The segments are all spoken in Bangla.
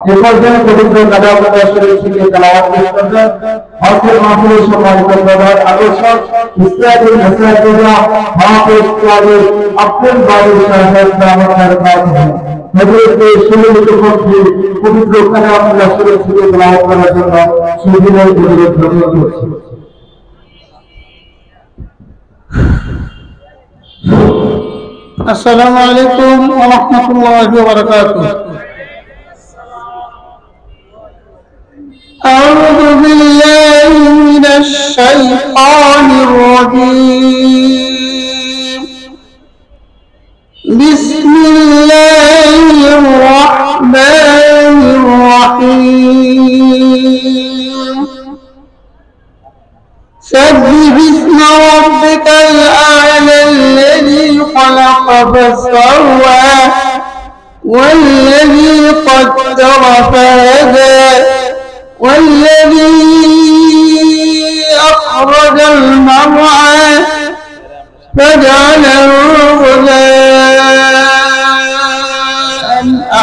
এ পর্যায়ে পবিত্র কালামুল্লাহ শরীফ থেকে তেলাওয়াত পেশ করবেন হযরত মাহফুজুর সম্মানিত প্রধান আকর্ষক ইসলামী মাসাজিদা হাফেজ কাজী আব্দুল বারী সাহেব দামাদার কাছে হযরতকে সম্মিলিত কণ্ঠে পবিত্র কালামুল্লাহ শরীফ থেকে তেলাওয়াত করার জন্য সুবিনয় অনুরোধ করছি। আসসালামু আলাইকুম ওয়া রাহমাতুল্লাহি ওয়া বারাকাতুহু। أعوذ بالله من الشيطان الرجيم. بسم الله الرحمن الرحيم. سبح اسم ربك الأعلى الذي خلق فسوى والذي قدر فهدى والذي أخرج المرعى فجعله غثاء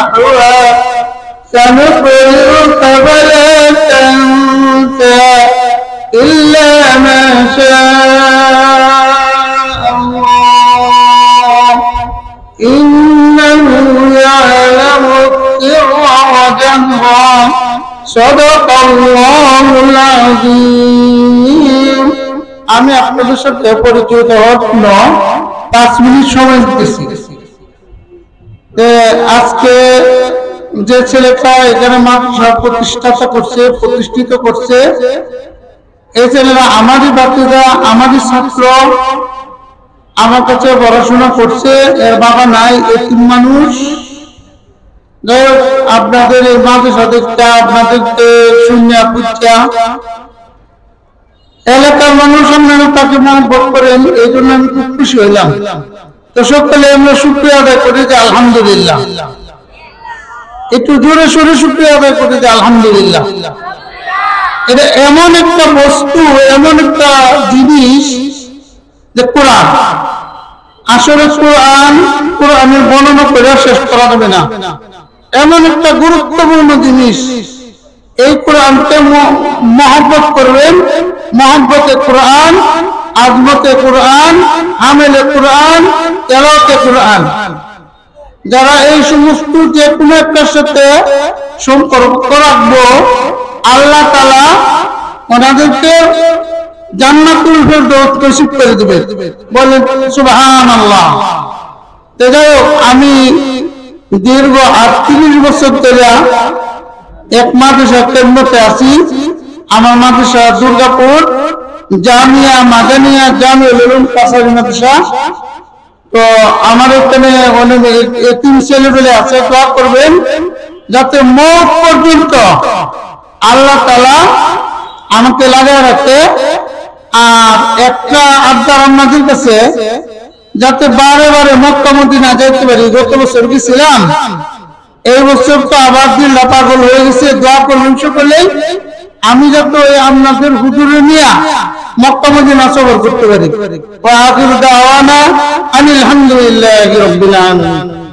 أحوى سنقرئك فلا تنسى إلا ما شاء الله إنه يعلم السر وجهرا صدق الله العظيم. আমি আপনাদের সাথে পরিচিত হওয়ার জন্য 5 মিনিট সময় দিতেছি। আজকে যে ছেলেটা এখানে মাদ্রাসা প্রতিষ্ঠিত করছে এই ছেলেরা আমারই বাচ্চারা আমারই ছাত্র, আমার কাছে পড়াশোনা করছে, এর বাবা নাই, এতিম মানুষ। যাই হোক, আপনাদের এই মাদ্রাসা দেখটা আপনাদেরকে শুনিয়া বুঝা এলাকার মানুষ আপনারা তাকে মহব্বত করেন, এই জন্য আমি খুব খুশি হইলাম। তো সকলে আমরা শুকরিয়া আদায় করি যে আলহামদুলিল্লাহ, একটু জোরে সোরে শুকরিয়া আদায় করি যে আলহামদুলিল্লাহ। এটা এমন একটা বস্তু, এমন একটা জিনিস যে কোরআন, আসলে কোরআনের বর্ণনা করে শেষ করা যাবে না। এমন একটা গুরুত্বপূর্ণ জিনিস, এই কোরআনকে মহব্বত করবেন, মহব্বতে কোরআন, আজমতে কোরআন, আমেলে কোরআন, তেলাওয়াতে কোরআন। যারা এই সমস্ত যে কোনো একটার সাথে সম্পর্ক রাখবো, আল্লাহ তাআলা ওনাদেরকে জান্নাতুল ফেরদৌস নসিব করে দিবেন। বলেন সুবহানাল্লাহ। তো যাই হোক, আমি দীর্ঘ 38 বছর ধরে এক মাদ্রাসা কেন্দ্রতে আছি। আমার মাদ্রাসা দুর্গাপুর জামিয়া মাদানিয়া জামিউল উলুম কাছারি মাদ্রাসা। তো আমার এখানে অনেক এতিম ছেলেপেলে আছে, দোয়া করবেন যাতে মওত পর্যন্ত আল্লাহ তাআলা আমাকে লাগায় রাখে। আর একটা আবদার আপনাদের কাছে, যাতে বারে বারে মক্কা মদিনা যাইতে পারি। গত বছর গেছিলাম, এই বছর তো আবার দিল্লা পাগল হয়ে গেছে। দোয়া করবেন সকলে আমি যাতে আপনাদের হুজুরে নিয়ে মক্কা মদিনা সফর করতে পারি। ওয়া আখিরু দাওয়ানা আনিল হামদুলিল্লাহি রাব্বিল আলামিন।